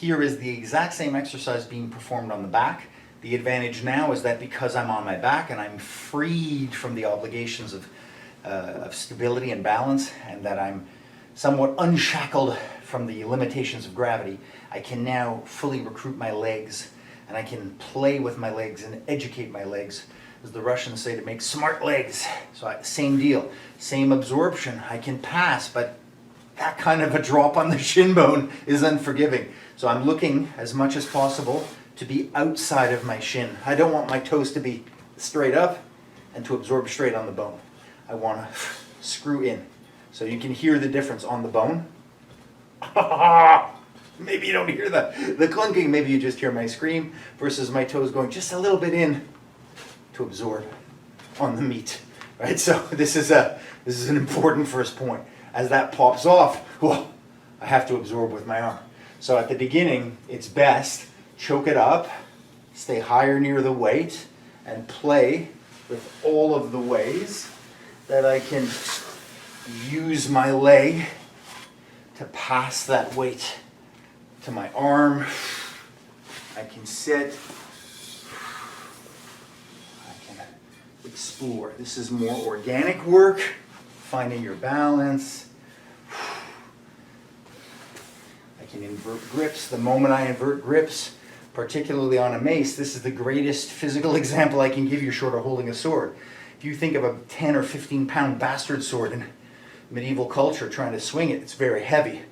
Here is the exact same exercise being performed on the back. The advantage now is that because I'm on my back and I'm freed from the obligations of stability and balance, and that I'm somewhat unshackled from the limitations of gravity, I can now fully recruit my legs, and I can play with my legs and educate my legs, as the Russians say, to make smart legs. So same deal, same absorption. I can pass, but that kind of a drop on the shin bone is unforgiving. So I'm looking as much as possible to be outside of my shin. I don't want my toes to be straight up and to absorb straight on the bone. I want to screw in. So you can hear the difference on the bone. Maybe you don't hear the clunking, maybe you just hear my scream versus my toes going just a little bit in to absorb on the meat. Right? So this is an important first point. As that pops off, whoa, I have to absorb with my arm. So at the beginning, it's best, choke it up, stay higher near the weight, and play with all of the ways that I can use my leg to pass that weight to my arm. I can sit. I can explore. This is more organic work, finding your balance. I can invert grips. The moment I invert grips, particularly on a mace, this is the greatest physical example I can give you short of holding a sword. If you think of a 10 or 15 pound bastard sword in medieval culture trying to swing it, it's very heavy.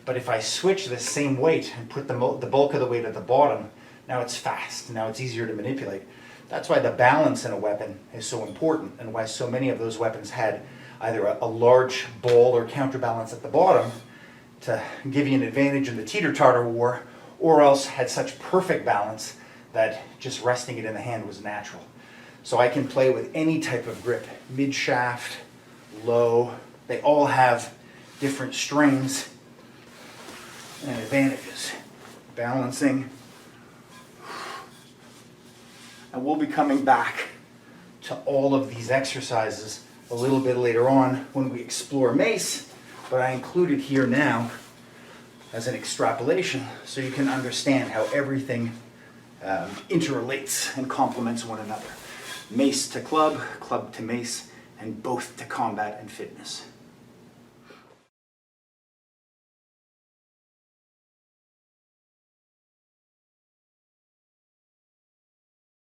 But if I switch the same weight and put the bulk of the weight at the bottom, now it's fast, now it's easier to manipulate. That's why the balance in a weapon is so important, and why so many of those weapons had either a large ball or counterbalance at the bottom to give you an advantage in the teeter-totter war, or else had such perfect balance that just resting it in the hand was natural. So I can play with any type of grip, mid-shaft, low. They all have different strengths and advantages. Balancing. And we'll be coming back to all of these exercises a little bit later on when we explore Mace, but I include it here now as an extrapolation so you can understand how everything interrelates and complements one another. Mace to club, club to mace, and both to combat and fitness.